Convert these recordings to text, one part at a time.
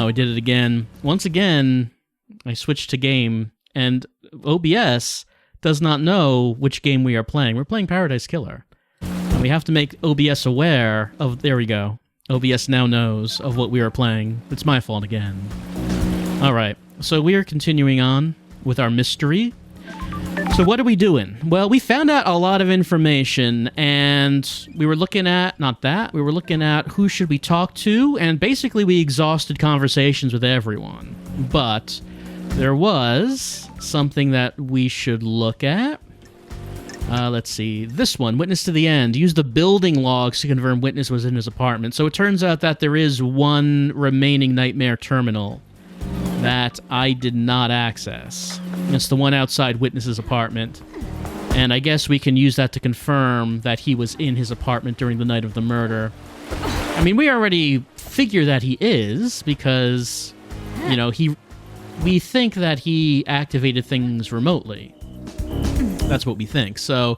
no, I did it again. Once again, I switched to game, and OBS does not know which game we are playing. We're playing Paradise Killer. And we have to make OBS aware of... There we go. OBS now knows of what we are playing. It's my fault again. Alright, so we are continuing on with our mystery. So what are we doing? Well, we found out a lot of information, and we were looking at... Not that. We were looking at who should we talk to, and basically we exhausted conversations with everyone. But there was something that we should look at. Let's see. This one, witness to the end. Use the building logs to confirm witness was in his apartment. So it turns out that there is one remaining nightmare terminal that I did not access. It's the one outside witness's apartment. And I guess we can use that to confirm that he was in his apartment during the night of the murder. I mean, we already figure that he is because, you know, we think that he activated things remotely. That's what we think. So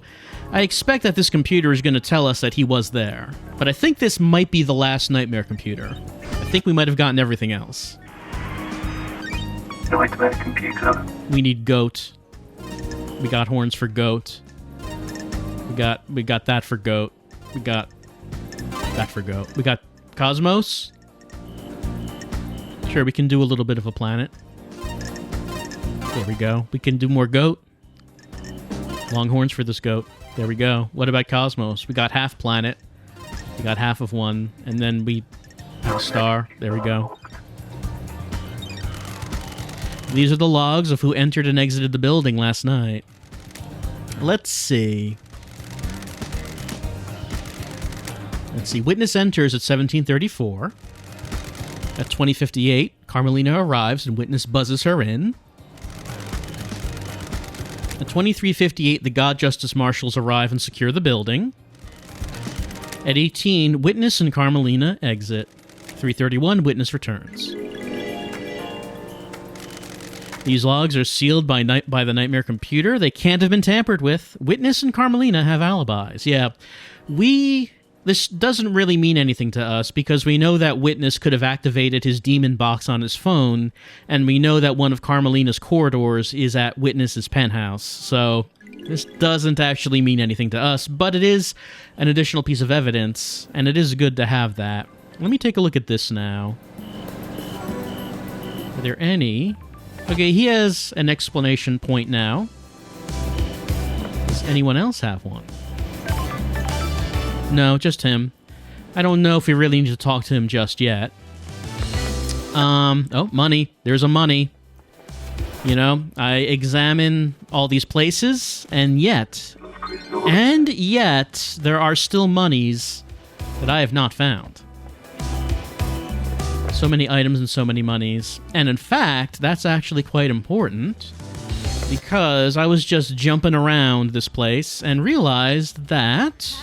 I expect that this computer is going to tell us that he was there. But I think this might be the last nightmare computer. I think we might have gotten everything else. Nightmare computer. We need goat. We got horns for goat. We got that for goat. We got that for goat. We got Cosmos. Sure, we can do a little bit of a planet. There we go. We can do more goat. Longhorns for this goat. There we go. What about Cosmos? We got half planet. We got half of one. And then we have a star. There we go. These are the logs of who entered and exited the building last night. Let's see. Let's see. Witness enters at 1734. At 2058, Carmelina arrives and witness buzzes her in. At 2358, the God Justice Marshals arrive and secure the building. At 18, witness and Carmelina exit. 331, witness returns. These logs are sealed by the Nightmare computer. They can't have been tampered with. Witness and Carmelina have alibis. Yeah, this doesn't really mean anything to us because we know that Witness could have activated his demon box on his phone, and we know that one of Carmelina's corridors is at Witness's penthouse. So this doesn't actually mean anything to us, but it is an additional piece of evidence, and it is good to have that. Let me take a look at this now. Are there any... Okay, he has an explanation point now. Does anyone else have one? No, just him. I don't know if we really need to talk to him just yet. Oh, money. There's a money. You know, I examine all these places, and yet, there are still monies that I have not found. So many items and so many monies. And in fact, that's actually quite important, because I was just jumping around this place and realized that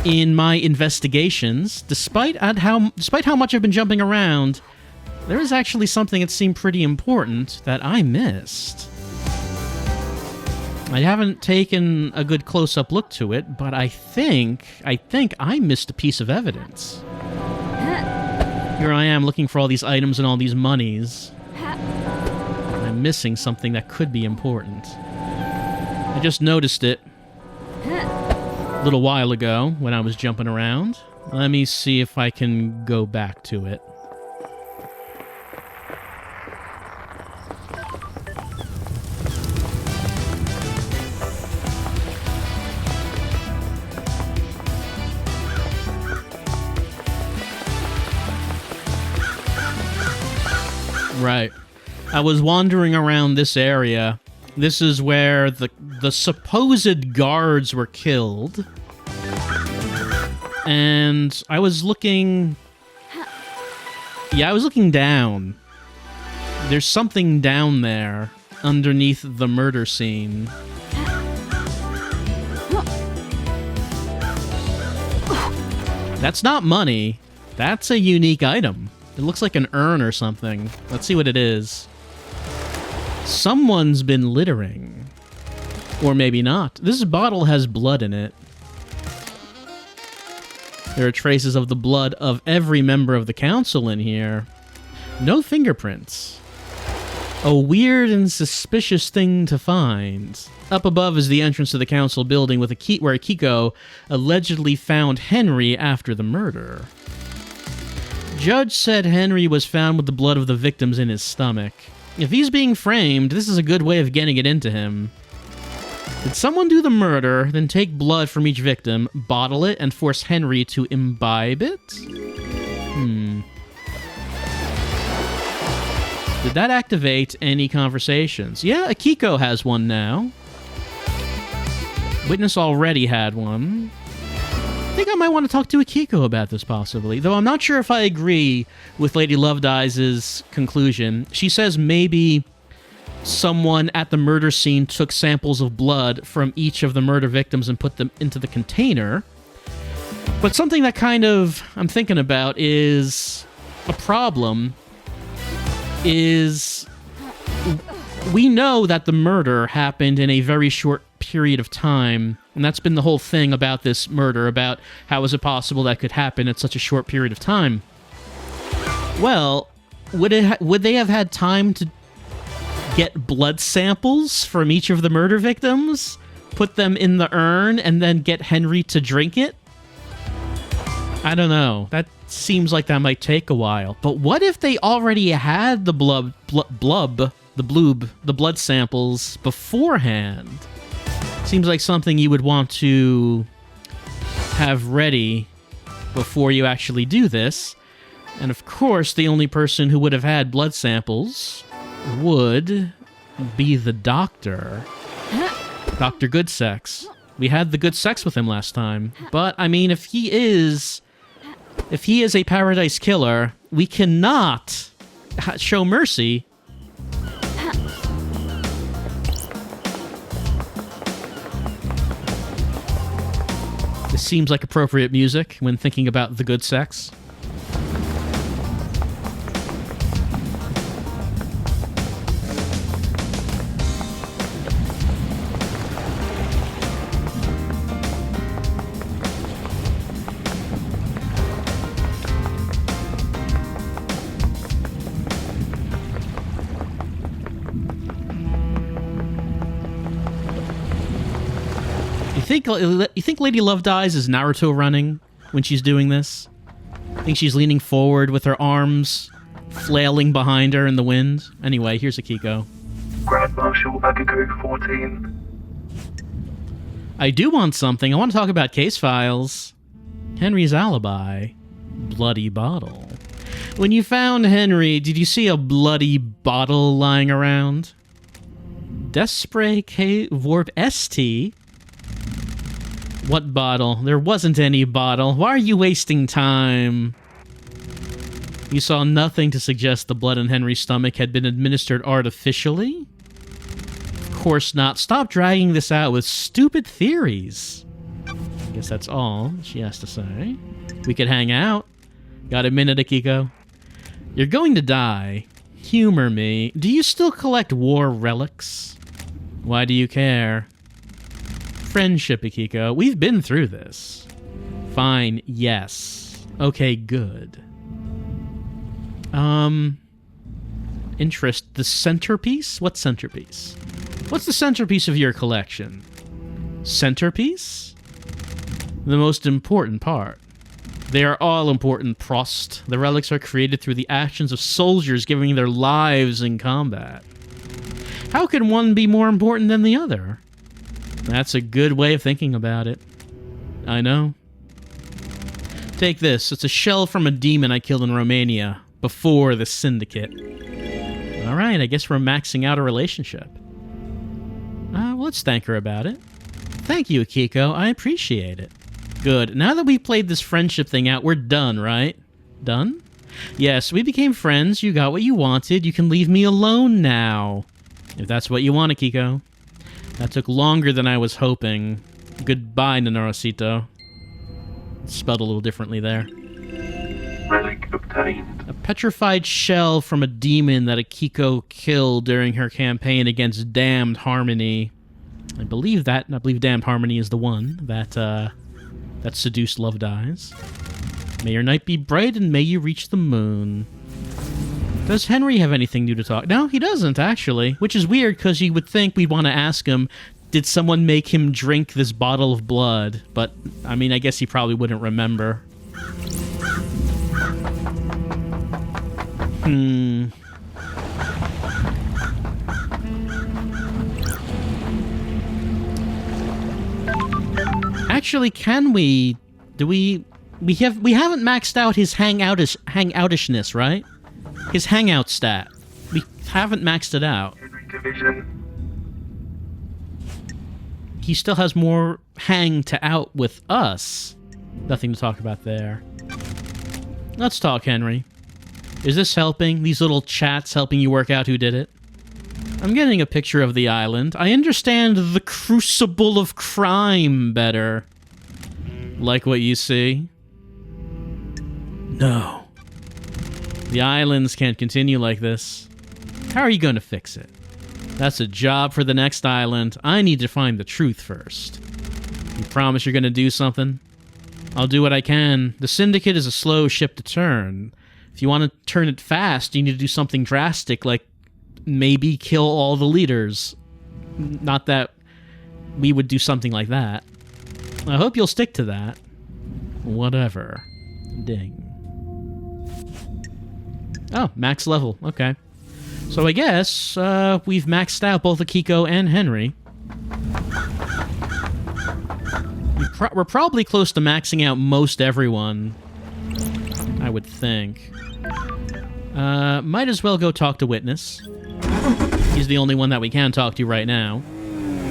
in my investigations, despite how much I've been jumping around, there is actually something that seemed pretty important that I missed. I haven't taken a good close-up look to it, but I think I missed a piece of evidence. Here I am looking for all these items and all these monies. I'm missing something that could be important. I just noticed it a little while ago when I was jumping around. Let me see if I can go back to it. Right. I was wandering around this area. This is where the supposed guards were killed. And I was looking... Yeah, I was looking down. There's something down there underneath the murder scene. That's not money. That's a unique item. It looks like an urn or something. Let's see what it is. Someone's been littering. Or maybe not. This bottle has blood in it. There are traces of the blood of every member of the council in here. No fingerprints. A weird and suspicious thing to find. Up above is the entrance to the council building with where Akiko allegedly found Henry after the murder. Judge said Henry was found with the blood of the victims in his stomach. If he's being framed, this is a good way of getting it into him. Did someone do the murder, then take blood from each victim, bottle it, and force Henry to imbibe it? Did that activate any conversations? Yeah, Akiko has one now. Witness already had one. I think I might want to talk to Akiko about this, possibly. Though I'm not sure if I agree with Lady Lovedeyes' conclusion. She says maybe someone at the murder scene took samples of blood from each of the murder victims and put them into the container. But something that kind of I'm thinking about is a problem is we know that the murder happened in a very short period of time, and that's been the whole thing about this murder, about how is it possible that could happen at such a short period of time. Well, would they have had time to get blood samples from each of the murder victims, put them in the urn, and then get Henry to drink it? I don't know. That seems like that might take a while. But what if they already had the blood samples beforehand? Seems like something you would want to have ready before you actually do this. And of course, the only person who would have had blood samples would be the doctor. Dr. Good Sex. We had the good sex with him last time. But, I mean, if he is a paradise killer, we cannot show mercy. This seems like appropriate music when thinking about the good sex. You think Lady Lovedeyes is Naruto running when she's doing this? I think she's leaning forward with her arms flailing behind her in the wind. Anyway, here's Akiko. Grand Marshal Akiko 14. I do want something. I want to talk about case files. Henry's alibi. Bloody bottle. When you found Henry, did you see a bloody bottle lying around? Despre K Vorp ST? What bottle? There wasn't any bottle. Why are you wasting time? You saw nothing to suggest the blood in Henry's stomach had been administered artificially? Of course not. Stop dragging this out with stupid theories. I guess that's all she has to say. We could hang out. Got a minute, Akiko? You're going to die. Humor me. Do you still collect war relics? Why do you care? Friendship, Akiko. We've been through this. Fine, yes. Okay, good. Interest. The centerpiece? What centerpiece? What's the centerpiece of your collection? Centerpiece? The most important part. They are all important, Prost. The relics are created through the actions of soldiers giving their lives in combat. How can one be more important than the other? That's a good way of thinking about it. I know. Take this. It's a shell from a demon I killed in Romania before the Syndicate. Alright, I guess we're maxing out a relationship. Well, let's thank her about it. Thank you, Akiko. I appreciate it. Good. Now that we've played this friendship thing out, we're done, right? Done? Yes, we became friends. You got what you wanted. You can leave me alone now. If that's what you want, Akiko. That took longer than I was hoping. Goodbye, Nanorosito. Spelled a little differently there. Relic obtained. A petrified shell from a demon that Akiko killed during her campaign against Damned Harmony. I believe Damned Harmony is the one that that seduced love dies. May your night be bright and may you reach the moon. Does Henry have anything new to talk? No, he doesn't, actually. Which is weird, because you would think we'd want to ask him, did someone make him drink this bottle of blood? But, I mean, I guess he probably wouldn't remember. Actually, can we... We haven't maxed out his hangoutishness, right? His hangout stat. We haven't maxed it out. He still has more hang to out with us. Nothing to talk about there. Let's talk, Henry. Is this helping? These little chats helping you work out who did it? I'm getting a picture of the island. I understand the crucible of crime better. Like what you see? No. The islands can't continue like this. How are you going to fix it? That's a job for the next island. I need to find the truth first. You promise you're going to do something? I'll do what I can. The Syndicate is a slow ship to turn. If you want to turn it fast, you need to do something drastic, like maybe kill all the leaders. Not that we would do something like that. I hope you'll stick to that. Whatever. Ding. Oh, max level. Okay. So I guess we've maxed out both Akiko and Henry. We're probably close to maxing out most everyone, I would think. Might as well go talk to Witness. He's the only one that we can talk to right now.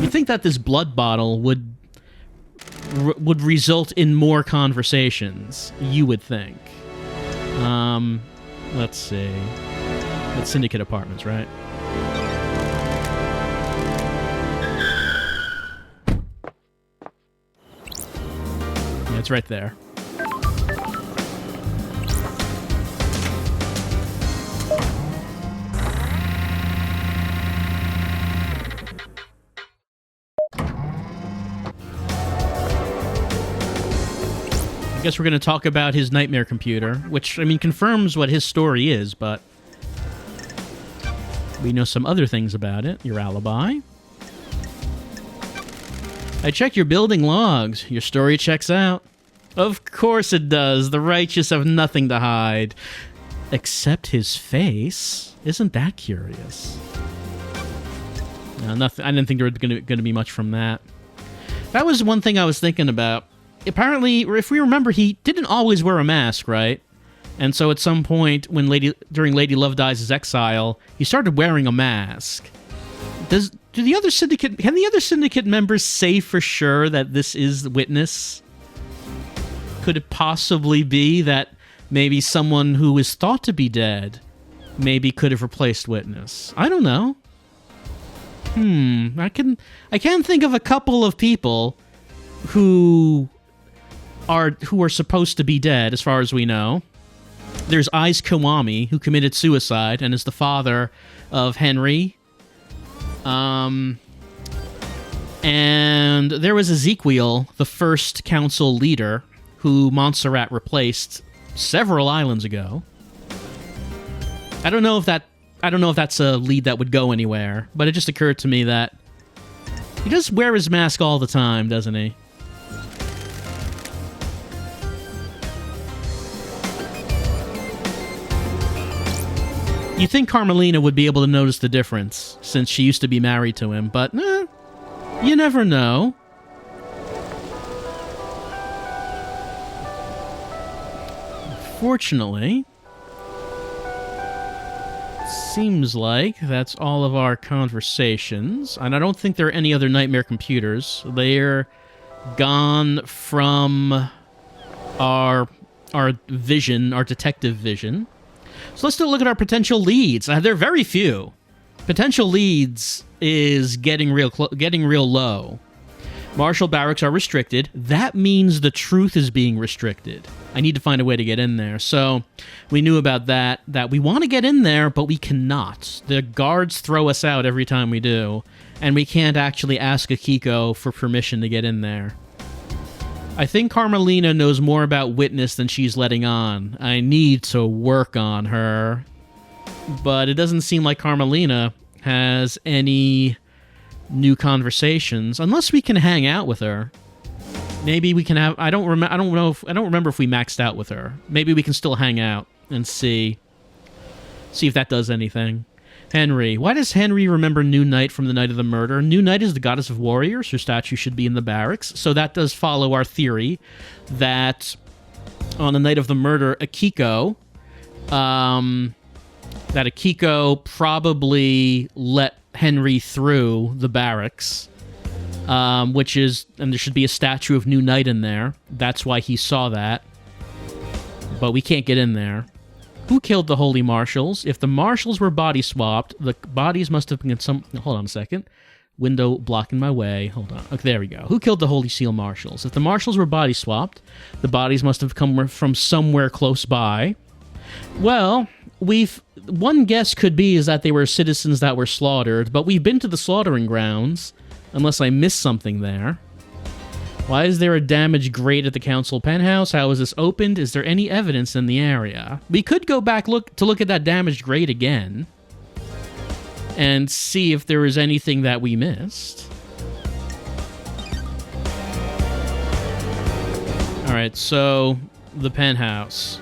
You'd think that this blood bottle would result in more conversations. You would think. Let's see. It's Syndicate Apartments, right? Yeah, it's right there. I guess we're going to talk about his nightmare computer, which, I mean, confirms what his story is, but we know some other things about it. Your alibi. I checked your building logs. Your story checks out. Of course it does. The righteous have nothing to hide. Except his face. Isn't that curious? No, nothing. I didn't think there was going to be much from that. That was one thing I was thinking about. Apparently, if we remember, he didn't always wear a mask, right? And so at some point, when during Lady Love Dies' exile, he started wearing a mask. Can the other Syndicate members say for sure that this is the Witness? Could it possibly be that maybe someone who is thought to be dead maybe could have replaced Witness? I don't know. I can think of a couple of people who are supposed to be dead, as far as we know. There's Aiz Kiwami, who committed suicide and is the father of Henry. And there was Ezekiel, the first council leader, who Montserrat replaced several islands ago. I don't know if that's a lead that would go anywhere, but it just occurred to me that he does wear his mask all the time, doesn't he? You think Carmelina would be able to notice the difference, since she used to be married to him, but you never know. Fortunately, seems like that's all of our conversations, and I don't think there are any other nightmare computers. They're gone from our vision, our detective vision. So let's take a look at our potential leads. There are very few. Potential leads is getting real low. Marshall barracks are restricted. That means the truth is being restricted. I need to find a way to get in there. So we knew about that we want to get in there, but we cannot. The guards throw us out every time we do, and we can't actually ask Akiko for permission to get in there. I think Carmelina knows more about Witness than she's letting on. I need to work on her. But it doesn't seem like Carmelina has any new conversations, unless we can hang out with her. Maybe we can have... I don't remember if we maxed out with her. Maybe we can still hang out and see if that does anything. Henry. Why does Henry remember New Night from the night of the murder? New Night is the goddess of warriors. Her statue should be in the barracks. So that does follow our theory that on the night of the murder, Akiko probably let Henry through the barracks, and there should be a statue of New Night in there. That's why he saw that. But we can't get in there. Who killed the Holy Marshals? If the Marshals were body swapped, the bodies must have been Hold on a second. Window blocking my way. Hold on. Okay, there we go. Who killed the Holy Seal Marshals? If the Marshals were body swapped, the bodies must have come from somewhere close by. Well, one guess could be is that they were citizens that were slaughtered, but we've been to the slaughtering grounds, unless I missed something there. Why is there a damaged grate at the council penthouse? How is this opened? Is there any evidence in the area? We could go back to look at that damaged grate again and see if there is anything that we missed. All right, so the penthouse.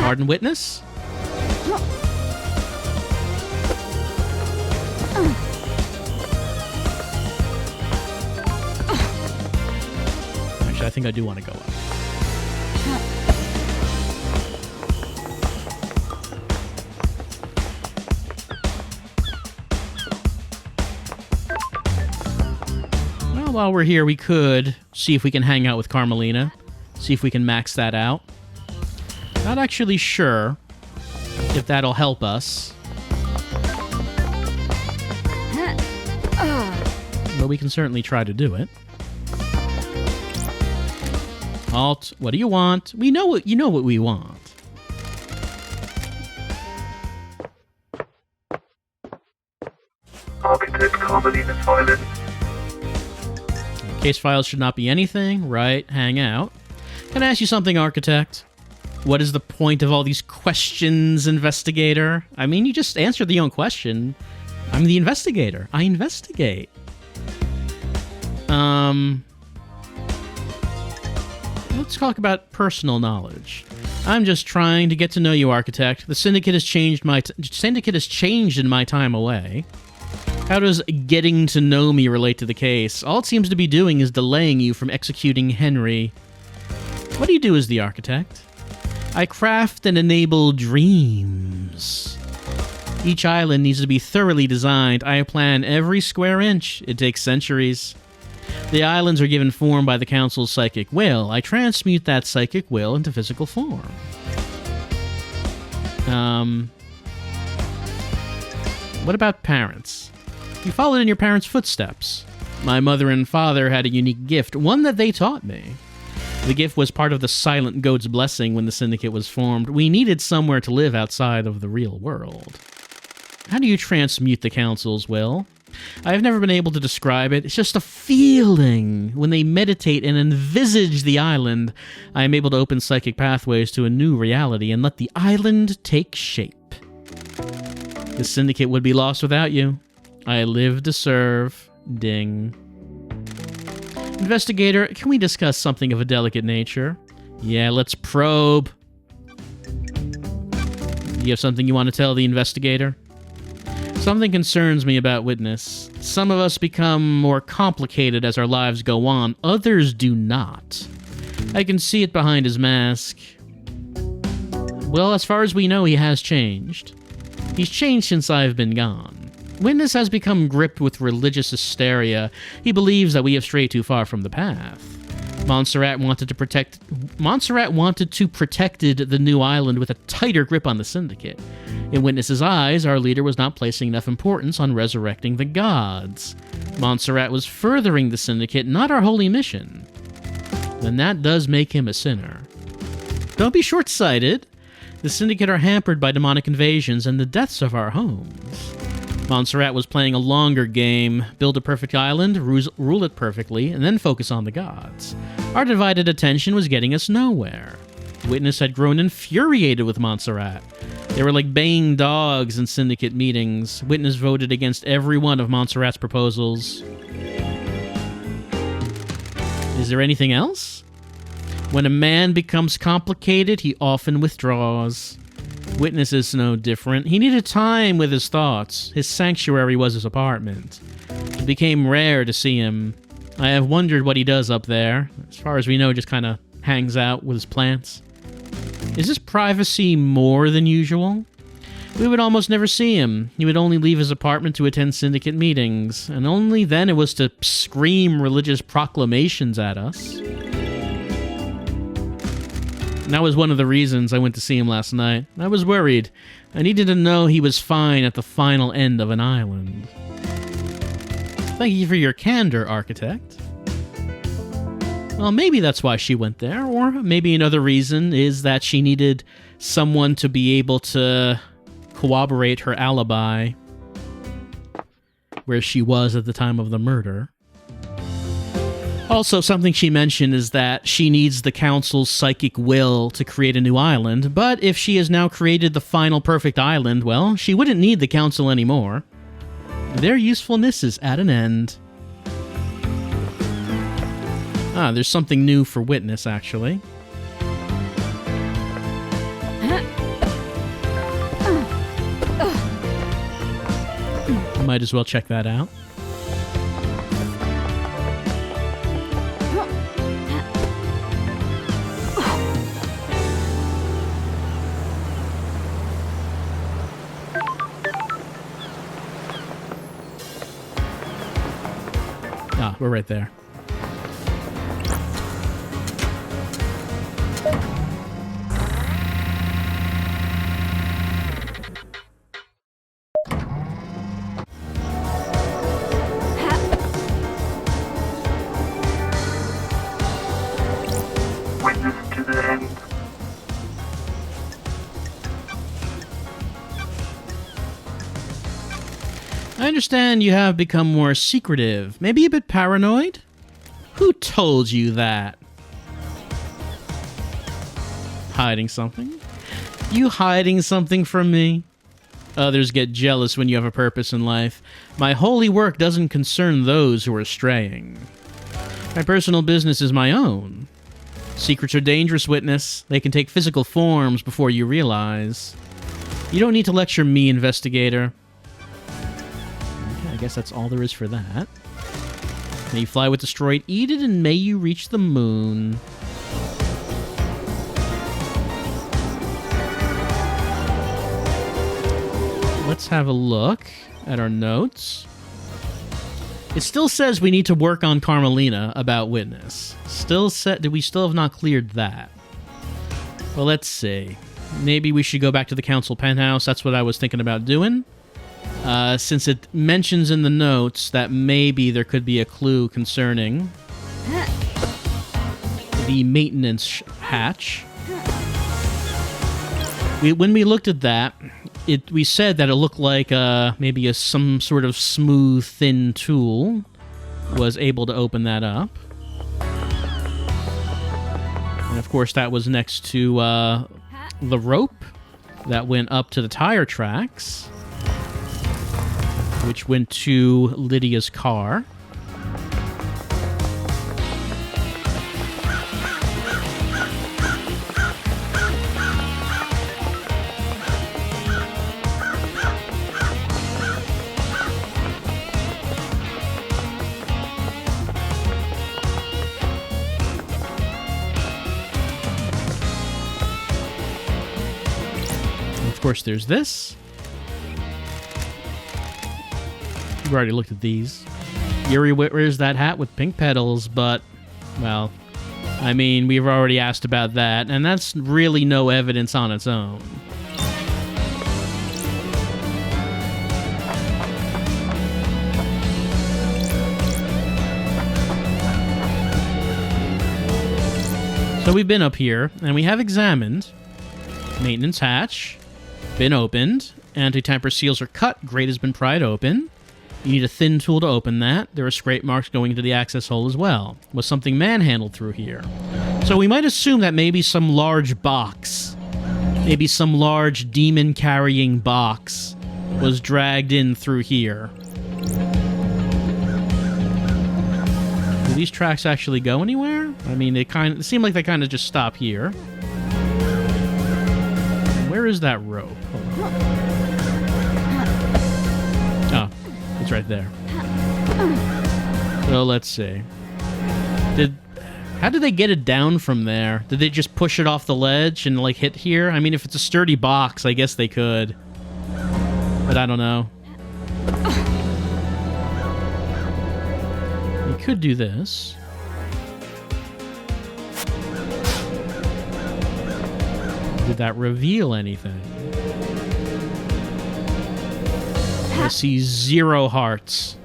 Pardon witness? Actually, I think I do want to go up. Well, while we're here, we could see if we can hang out with Carmelina. See if we can max that out. Not actually sure if that'll help us. But we can certainly try to do it. Alt, what do you want? You know what we want. Architect Carmelina silence. Case files should not be anything. Right, hang out. Can I ask you something, Architect? What is the point of all these questions, investigator? I mean, you just answered the own question. I'm the investigator. I investigate. Let's talk about personal knowledge. I'm just trying to get to know you, Architect. The Syndicate has changed in my time away. How does getting to know me relate to the case? All it seems to be doing is delaying you from executing Henry. What do you do as the Architect? I craft and enable dreams. Each island needs to be thoroughly designed. I plan every square inch. It takes centuries. The islands are given form by the Council's psychic will. I transmute that psychic will into physical form. What about parents? You followed in your parents' footsteps. My mother and father had a unique gift, one that they taught me. The gift was part of the Silent Goat's blessing when the Syndicate was formed. We needed somewhere to live outside of the real world. How do you transmute the Council's will? I have never been able to describe it. It's just a feeling. When they meditate and envisage the island, I am able to open psychic pathways to a new reality and let the island take shape. The Syndicate would be lost without you. I live to serve. Ding. Investigator, can we discuss something of a delicate nature? Yeah, let's probe. Do you have something you want to tell the investigator? Something concerns me about Witness. Some of us become more complicated as our lives go on. Others do not. I can see it behind his mask. Well, as far as we know, he has changed. He's changed since I've been gone. Witness has become gripped with religious hysteria. He believes that we have strayed too far from the path. Montserrat wanted to protect the new island with a tighter grip on the Syndicate. In Witness's eyes, our leader was not placing enough importance on resurrecting the gods. Montserrat was furthering the Syndicate, not our holy mission. Then that does make him a sinner. Don't be short-sighted. The Syndicate are hampered by demonic invasions and the deaths of our homes. Montserrat was playing a longer game, build a perfect island, rule it perfectly, and then focus on the gods. Our divided attention was getting us nowhere. Witness had grown infuriated with Montserrat. They were like baying dogs in syndicate meetings. Witness voted against every one of Montserrat's proposals. Is there anything else? When a man becomes complicated, he often withdraws. Witness is no different. He needed time with his thoughts. His sanctuary was his apartment. It became rare to see him. I have wondered what he does up there. As far as we know, just kind of hangs out with his plants. Is his privacy more than usual? We would almost never see him. He would only leave his apartment to attend syndicate meetings, and only then it was to scream religious proclamations at us. And that was one of the reasons I went to see him last night. I was worried. I needed to know he was fine at the final end of an island. Thank you for your candor, architect. Well, maybe that's why she went there, or maybe another reason is that she needed someone to be able to corroborate her alibi where she was at the time of the murder. Also, something she mentioned is that she needs the council's psychic will to create a new island, but if she has now created the final perfect island, well, she wouldn't need the council anymore. Their usefulness is at an end. Ah, there's something new for Witness, actually. Might as well check that out. Ah, we're right there. I understand you have become more secretive, maybe a bit paranoid? Who told you that? Hiding something? You hiding something from me? Others get jealous when you have a purpose in life. My holy work doesn't concern those who are straying. My personal business is my own. Secrets are dangerous, Witness. They can take physical forms before you realize. You don't need to lecture me, investigator. I guess that's all there is for that. May you fly with destroyed Eden, and may you reach the moon. Let's have a look at our notes. It still says we need to work on Carmelina about Witness. We still have not cleared that. Well, let's see. Maybe we should go back to the council penthouse. That's what I was thinking about doing. Since it mentions in the notes that maybe there could be a clue concerning the maintenance hatch. When we looked at that, we said that it looked like maybe some sort of smooth, thin tool was able to open that up. And of course, that was next to the rope that went up to the tire tracks, which went to Lydia's car. And of course, there's this. We've already looked at these. Yuri wears that hat with pink petals, but, well, I mean, we've already asked about that, and that's really no evidence on its own. So we've been up here, and we have examined maintenance hatch, been opened, Anti-tamper seals are cut. Grate has been pried open. You need a thin tool to open that. There are scrape marks going into the access hole as well. Was something manhandled through here? So we might assume that maybe some large box, maybe some large demon-carrying box was dragged in through here. Do these tracks actually go anywhere? I mean, it seem like they kind of just stop here. Where is that rope? Hold on. Oh, it's right there. So let's see. How did they get it down from there? Did they just push it off the ledge and like hit here? I mean, if it's a sturdy box, I guess they could. But I don't know. You could do this. Did that reveal anything? I see 0 hearts.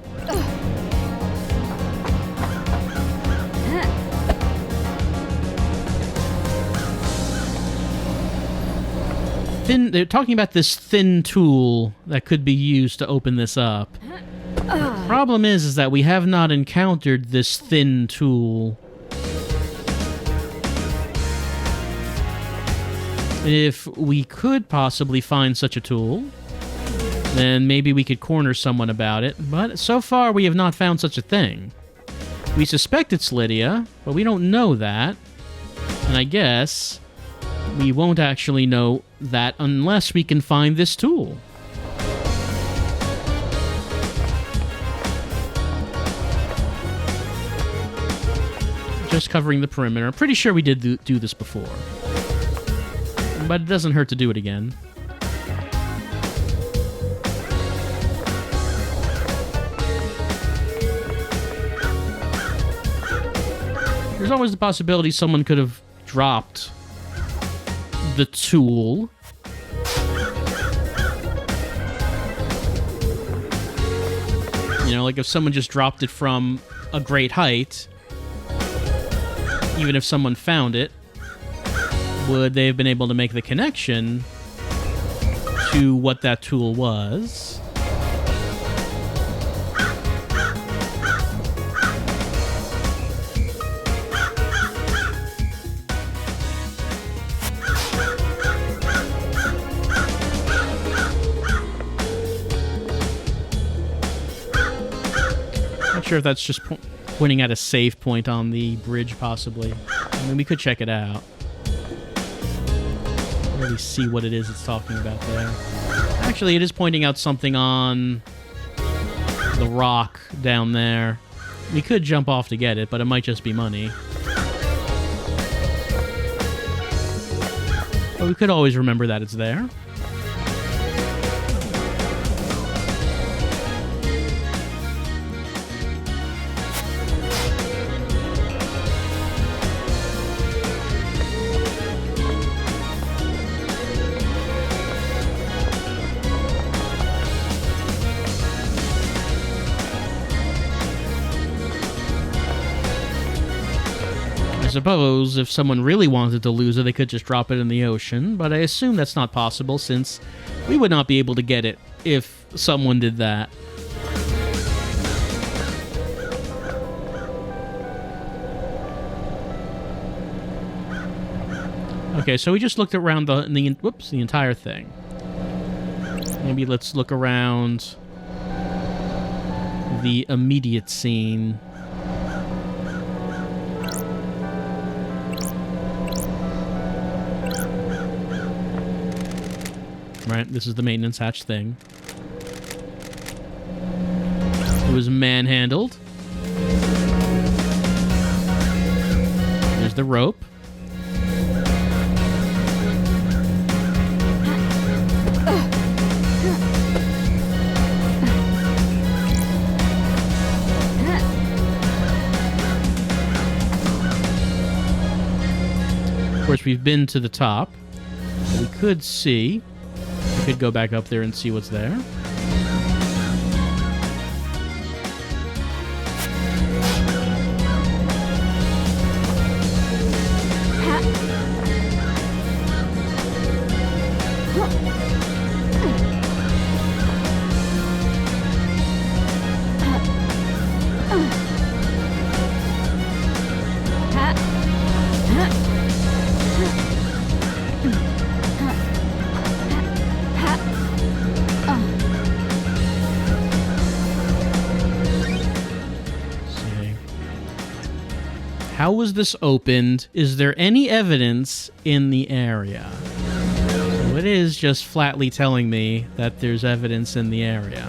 They're talking about this thin tool that could be used to open this up. The problem is that we have not encountered this thin tool. If we could possibly find such a tool, then maybe we could corner someone about it, but so far we have not found such a thing. We suspect it's Lydia, but we don't know that, and I guess we won't actually know that unless we can find this tool. Just covering the perimeter. I'm pretty sure we did do this before. But it doesn't hurt to do it again. There's always the possibility someone could have dropped the tool. You know, like if someone just dropped it from a great height, even if someone found it, would they have been able to make the connection to what that tool was? Not sure if that's just pointing at a save point on the bridge, possibly. I mean, we could check it out. Really see what it is it's talking about there. Actually, it is pointing out something on the rock down there. We could jump off to get it, but it might just be money. But we could always remember that it's there. I suppose if someone really wanted to lose it, they could just drop it in the ocean, but I assume that's not possible since we would not be able to get it if someone did that. Okay, so we just looked around the entire thing. Maybe let's look around the immediate scene. Right, this is the maintenance hatch thing. It was manhandled. There's the rope. Of course, we've been to the top. We could see. We could go back up there and see what's there. How was this opened? Is there any evidence in the area? So it is just flatly telling me that there's evidence in the area.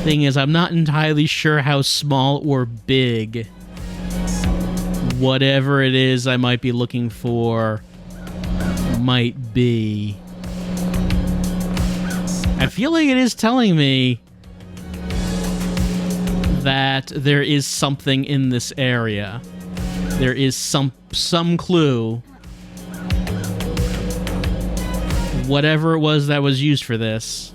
Thing is, I'm not entirely sure how small or big whatever it is I might be looking for might be. I feel like it is telling me that there is something in this area. There is some clue. Whatever it was that was used for this.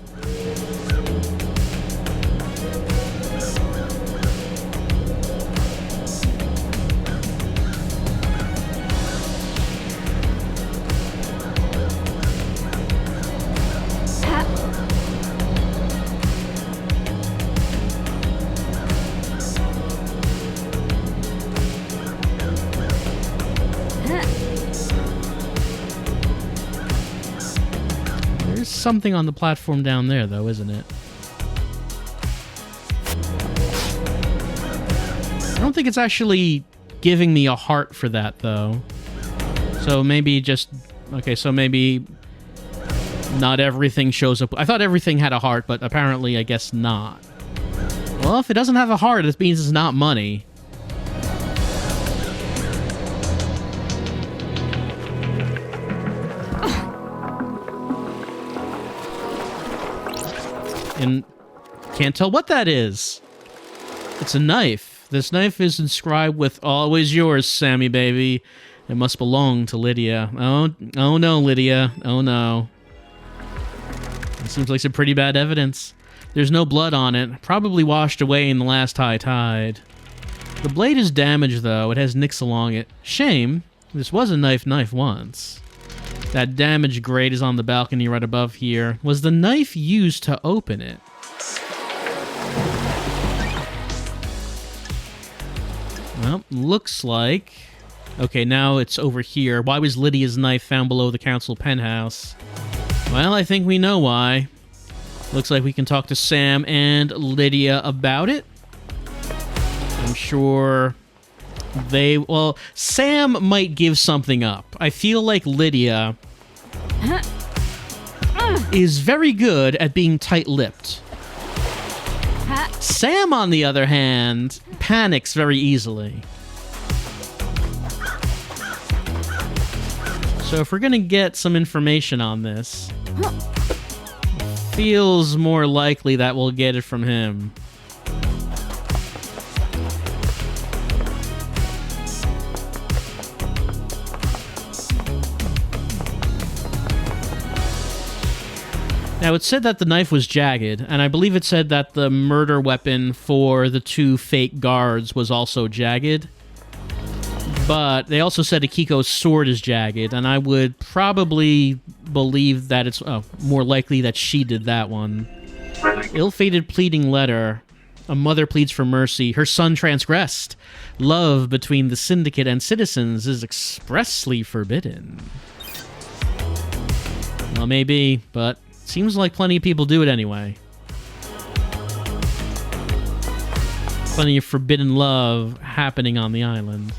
Something on the platform down there, though, isn't it? I don't think it's actually giving me a heart for that, though. So maybe just... Okay, so maybe not everything shows up. I thought everything had a heart, but apparently I guess not. Well, if it doesn't have a heart, it means it's not money. And can't tell what that is. It's a knife. This knife is inscribed with "Always yours, Sammy baby." It must belong to Lydia. Oh no, Lydia. Oh no. It seems like some pretty bad evidence. There's no blood on it. Probably washed away in the last high tide. The blade is damaged, though. It has nicks along it. Shame. This was a knife once. That damaged grate is on the balcony right above here. Was the knife used to open it? Well, looks like... Okay, now it's over here. Why was Lydia's knife found below the council penthouse? Well, I think we know why. Looks like we can talk to Sam and Lydia about it. I'm sure... Well, Sam might give something up. I feel like Lydia is very good at being tight-lipped. Sam, on the other hand, panics very easily. So if we're gonna get some information on this, feels more likely that we'll get it from him. Now, it said that the knife was jagged, and I believe it said that the murder weapon for the two fake guards was also jagged. But they also said Akiko's sword is jagged, and I would probably believe that it's more likely that she did that one. Ill-fated pleading letter. A mother pleads for mercy. Her son transgressed. Love between the syndicate and citizens is expressly forbidden. Well, maybe, but... Seems like plenty of people do it anyway. Plenty of forbidden love happening on the island.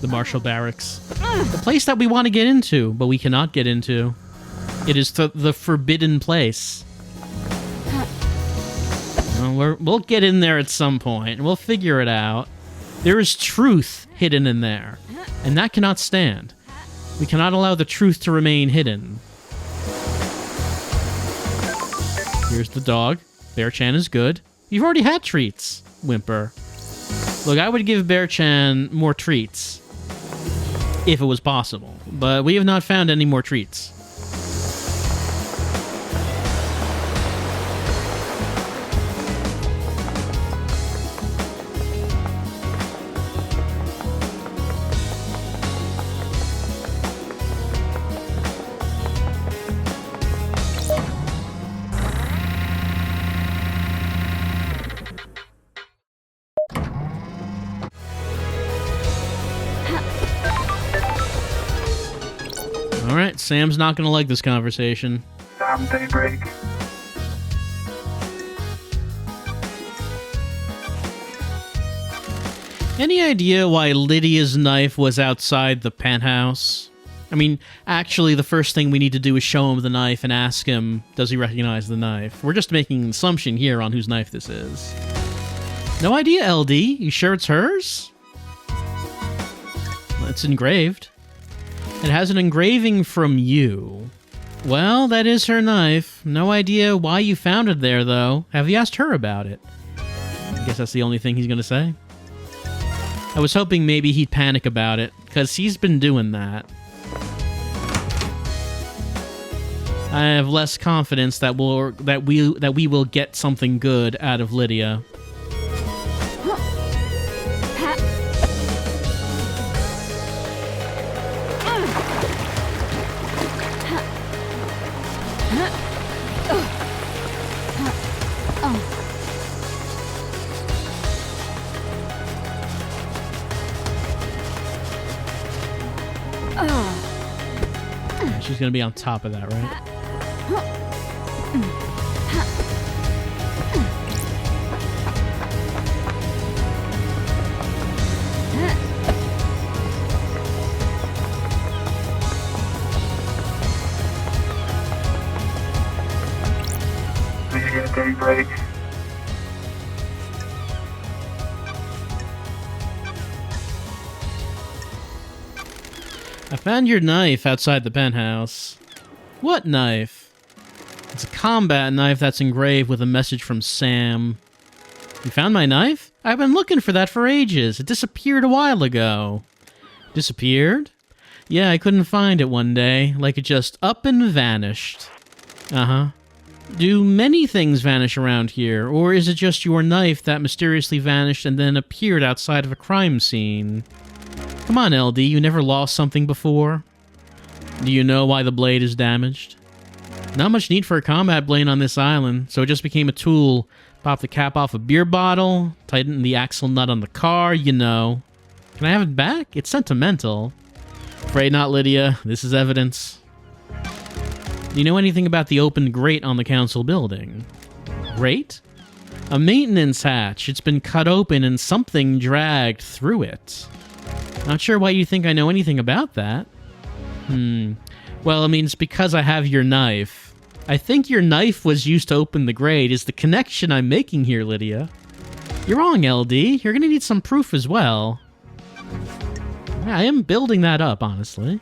The Marshall Barracks. The place that we want to get into, but we cannot get into. It is the forbidden place. Well, we'll get in there at some point, and we'll figure it out. There is truth hidden in there, and that cannot stand. We cannot allow the truth to remain hidden. Here's the dog. Bear-chan is good. You've already had treats, Whimper. Look, I would give Bear-chan more treats, if it was possible, but we have not found any more treats. Alright, Sam's not gonna like this conversation. Sam Daybreak. Any idea why Lydia's knife was outside the penthouse? I mean, actually, the first thing we need to do is show him the knife and ask him, does he recognize the knife? We're just making an assumption here on whose knife this is. No idea, LD. You sure it's hers? Well, it's engraved. It has an engraving from you. Well, that is her knife. No idea why you found it there, though. Have you asked her about it? I guess that's the only thing he's gonna say. I was hoping maybe he'd panic about it, because he's been doing that. I have less confidence that we will get something good out of Lydia. She's gonna be on top of that, right? Lydia Daybreak. I found your knife outside the penthouse. What knife? It's a combat knife that's engraved with a message from Sam. You found my knife? I've been looking for that for ages. It disappeared a while ago. Disappeared? Yeah, I couldn't find it one day. Like it just up and vanished. Uh-huh. Do many things vanish around here, or is it just your knife that mysteriously vanished and then appeared outside of a crime scene? Come on, LD, you never lost something before? Do you know why the blade is damaged? Not much need for a combat blade on this island, so it just became a tool. Pop the cap off a beer bottle, tighten the axle nut on the car, you know. Can I have it back? It's sentimental. Afraid not, Lydia. This is evidence. Do you know anything about the open grate on the council building? Grate? A maintenance hatch. It's been cut open and something dragged through it. Not sure why you think I know anything about that. Well, I mean, it's because I have your knife. I think your knife was used to open the grate is the connection I'm making here, Lydia. You're wrong, LD. You're gonna need some proof as well. I am building that up, honestly.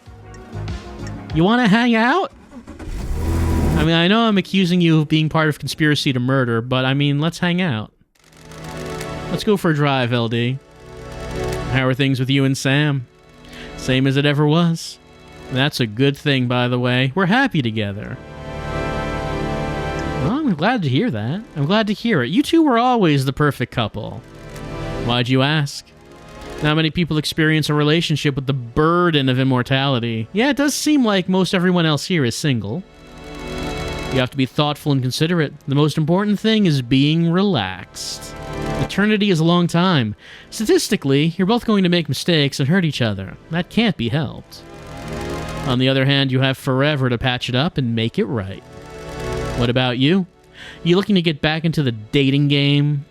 You wanna hang out? I mean, I know I'm accusing you of being part of conspiracy to murder, but I mean, let's hang out. Let's go for a drive, LD. How are things with you and Sam? Same as it ever was. That's a good thing, by the way. We're happy together. Well, I'm glad to hear that. I'm glad to hear it. You two were always the perfect couple. Why'd you ask? Not many people experience a relationship with the burden of immortality. Yeah, it does seem like most everyone else here is single. You have to be thoughtful and considerate. The most important thing is being relaxed. Eternity is a long time. Statistically, you're both going to make mistakes and hurt each other. That can't be helped. On the other hand, you have forever to patch it up and make it right. What about you? You looking to get back into the dating game?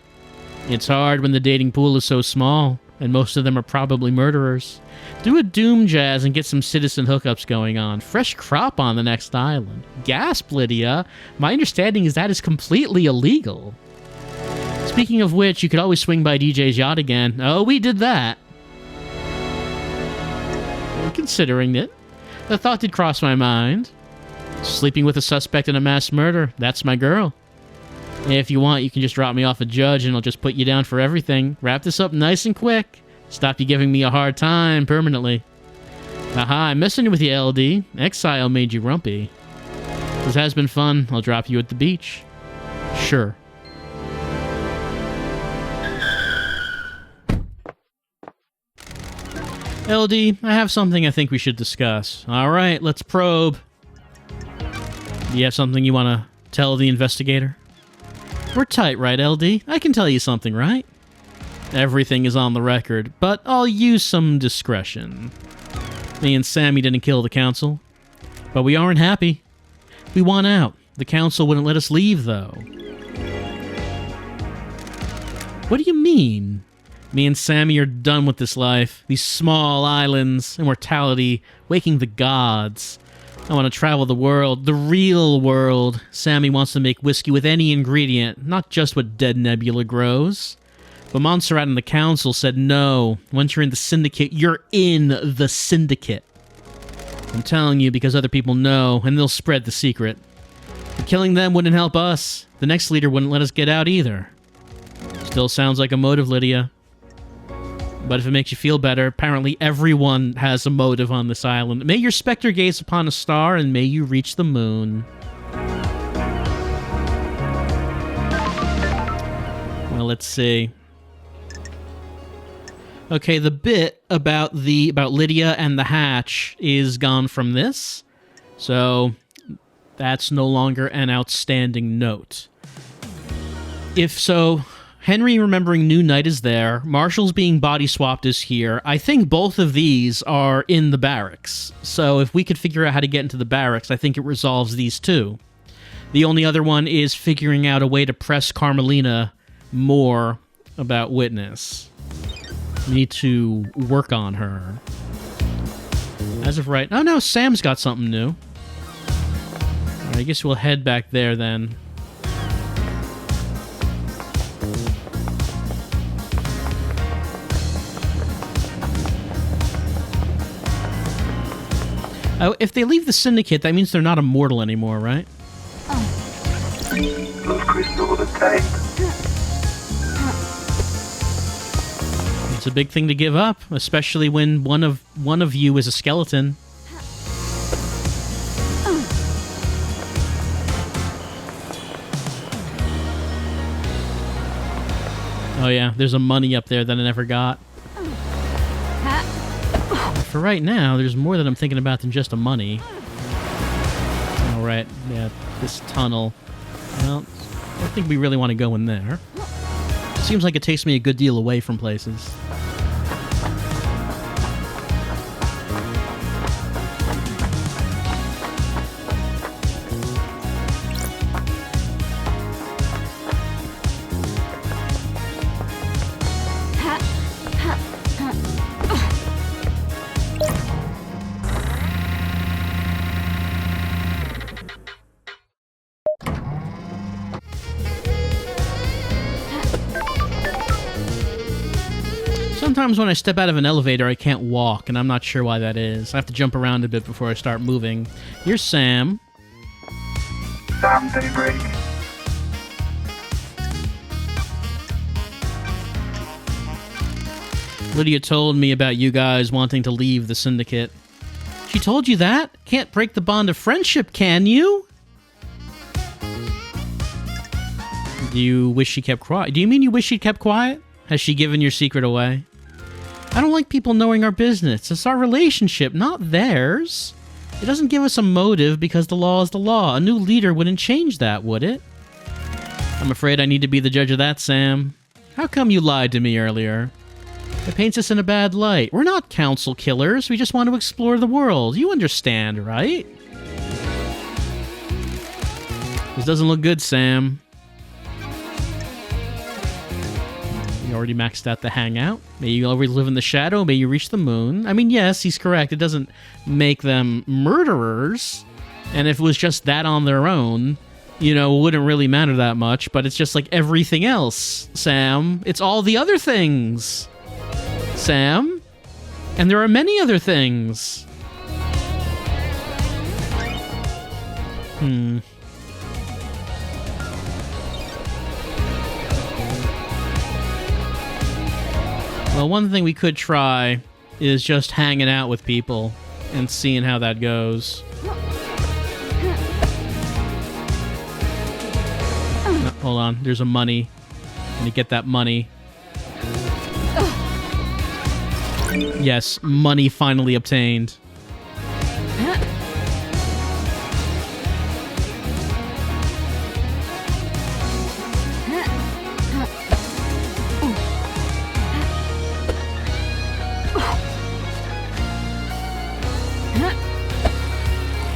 It's hard when the dating pool is so small, and most of them are probably murderers. Do a doom jazz and get some citizen hookups going on. Fresh crop on the next island. Gasp, Lydia. My understanding is that is completely illegal. Speaking of which, you could always swing by DJ's yacht again. Oh, we did that. Considering it. The thought did cross my mind. Sleeping with a suspect in a mass murder. That's my girl. If you want, you can just drop me off a judge and I'll just put you down for everything. Wrap this up nice and quick. Stop you giving me a hard time permanently. Aha, I'm messing with you, LD. Exile made you grumpy. This has been fun. I'll drop you at the beach. Sure. LD, I have something I think we should discuss. Alright, let's probe. Do you have something you want to tell the investigator? We're tight, right, LD? I can tell you something, right? Everything is on the record, but I'll use some discretion. Me and Sammy didn't kill the council, but we aren't happy. We want out. The council wouldn't let us leave, though. What do you mean? Me and Sammy are done with this life. These small islands, immortality, waking the gods. I want to travel the world, the real world. Sammy wants to make whiskey with any ingredient, not just what Dead Nebula grows. But Montserrat and the council said no. Once you're in the syndicate, you're in the syndicate. I'm telling you because other people know, and they'll spread the secret. But killing them wouldn't help us. The next leader wouldn't let us get out either. Still sounds like a motive, Lydia. But if it makes you feel better, apparently everyone has a motive on this island. May your specter gaze upon a star, and may you reach the moon. Well, let's see. Okay, the bit about Lydia and the hatch is gone from this, so that's no longer an outstanding note. If so, Henry remembering New Night is there, Marshall's being body swapped is here. I think both of these are in the barracks, so if we could figure out how to get into the barracks, I think it resolves these two. The only other one is figuring out a way to press Carmelina more about Witness. We need to work on her. As of right... Oh no, Sam's got something new. Alright, I guess we'll head back there then. Oh, if they leave the syndicate, that means they're not immortal anymore, right? Those crystals obtained. It's a big thing to give up, especially when one of you is a skeleton. Oh yeah, there's a money up there that I never got. For right now, there's more that I'm thinking about than just a money. Alright, yeah, this tunnel. Well, I don't think we really want to go in there. It seems like it takes me a good deal away from places. Sometimes when I step out of an elevator, I can't walk, and I'm not sure why that is. I have to jump around a bit before I start moving. Here's Sam. Sam Daybreak. Lydia told me about you guys wanting to leave the syndicate. She told you that? Can't break the bond of friendship, can you? Do you wish she kept quiet? Do you mean you wish she kept quiet? Has she given your secret away? I don't like people knowing our business. It's our relationship, not theirs. It doesn't give us a motive because the law is the law. A new leader wouldn't change that, would it? I'm afraid I need to be the judge of that, Sam. How come you lied to me earlier? It paints us in a bad light. We're not council killers. We just want to explore the world. You understand, right? This doesn't look good, Sam. You already maxed out the hangout. May you always live in the shadow. May you reach the moon. I mean, yes, he's correct. It doesn't make them murderers. And if it was just that on their own, wouldn't really matter that much, but it's just like everything else, Sam. It's all the other things, Sam. And there are many other things. Well, one thing we could try is just hanging out with people and seeing how that goes. No, hold on, there's a money. Let me get that money. Yes, money finally obtained.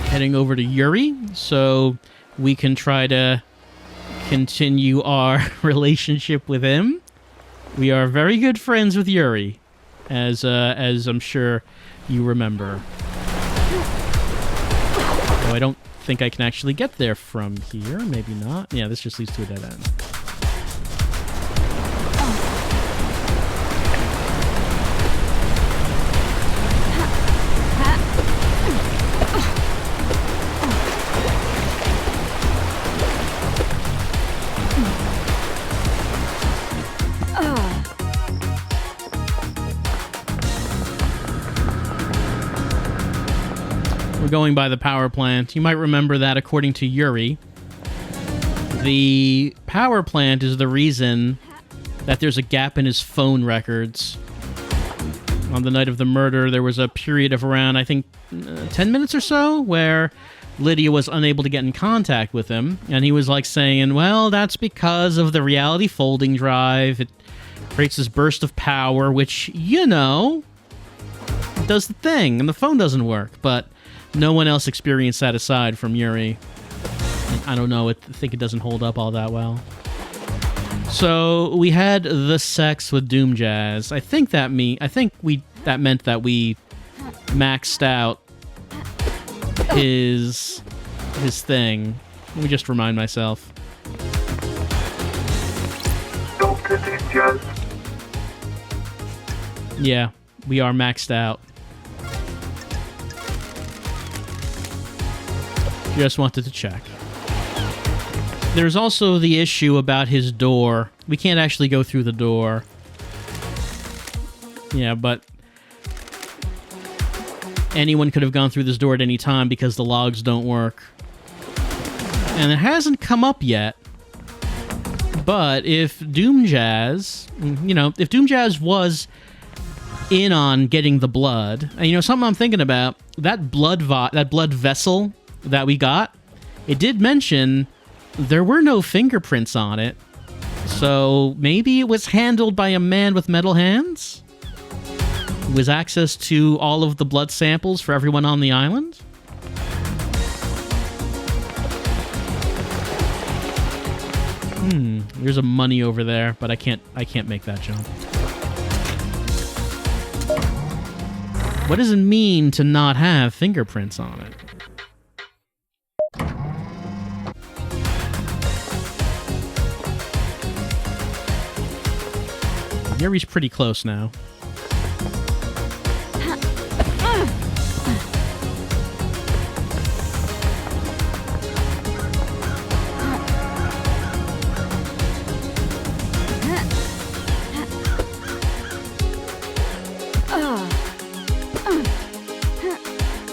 Heading over to Yuri, so we can try to continue our relationship with him. We are very good friends with Yuri, as I'm sure you remember. Oh, I don't think I can actually get there from here. Maybe not. Yeah, this just leads to a dead end. We're going by the power plant. You might remember that according to Yuri, the power plant is the reason that there's a gap in his phone records. On the night of the murder, there was a period of around, I think, 10 minutes or so, where Lydia was unable to get in contact with him, and he was like saying, well, that's because of the reality folding drive. It creates this burst of power, which, does the thing, and the phone doesn't work, but no one else experienced that aside from Yuri. I don't know, I think it doesn't hold up all that well. So, we had the sex with Doom Jazz. I think that meant that we maxed out his thing. Let me just remind myself. Dr. Doom Jazz. Yeah, we are maxed out. Just wanted to check. There's also the issue about his door. We can't actually go through the door. Yeah, but anyone could have gone through this door at any time because the logs don't work. And it hasn't come up yet. But if Doom Jazz, if Doom Jazz was in on getting the blood, and something I'm thinking about, that blood vessel that we got, it did mention there were no fingerprints on it. So maybe it was handled by a man with metal hands? With access to all of the blood samples for everyone on the island? There's a money over there, but I can't make that jump. What does it mean to not have fingerprints on it? Yuri's pretty close now.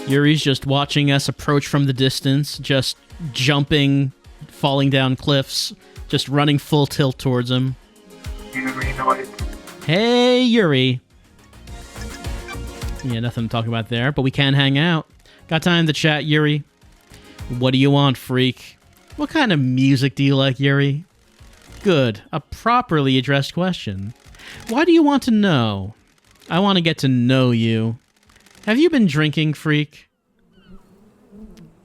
Yuri's just watching us approach from the distance, just jumping, falling down cliffs, just running full tilt towards him. Yuri Knight. Hey, Yuri. Yeah, nothing to talk about there, but we can hang out. Got time to chat, Yuri? What do you want, freak? What kind of music do you like, Yuri? Good. A properly addressed question. Why do you want to know? I want to get to know you. Have you been drinking, freak?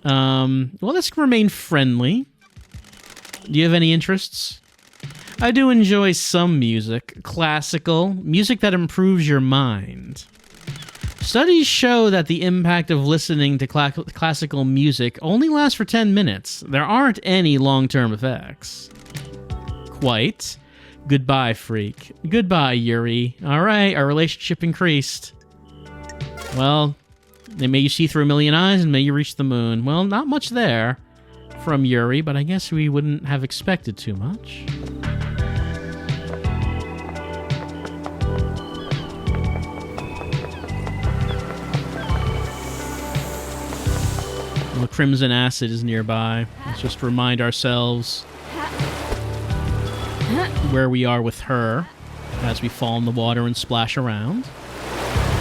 Well, let's remain friendly. Do you have any interests? I do enjoy some music. Classical. Music that improves your mind. Studies show that the impact of listening to classical music only lasts for 10 minutes. There aren't any long-term effects. Quite. Goodbye, freak. Goodbye, Yuri. All right, our relationship increased. Well, may you see through a million eyes and may you reach the moon. Well, not much there from Yuri, but I guess we wouldn't have expected too much. Well, the crimson acid is nearby. Let's just remind ourselves where we are with her as we fall in the water and splash around.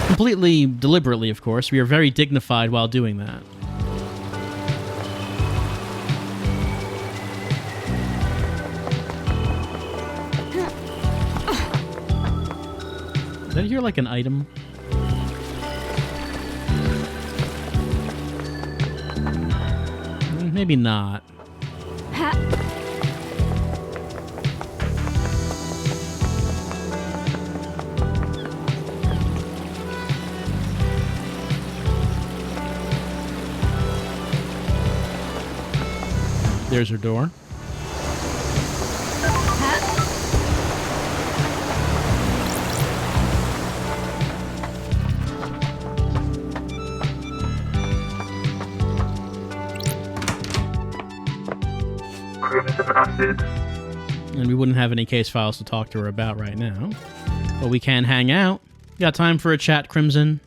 Completely deliberately, of course. We are very dignified while doing that. Did I hear like an item? Maybe not. There's her door. Crimson acid. And we wouldn't have any case files to talk to her about right now. But we can hang out. Got time for a chat, Crimson?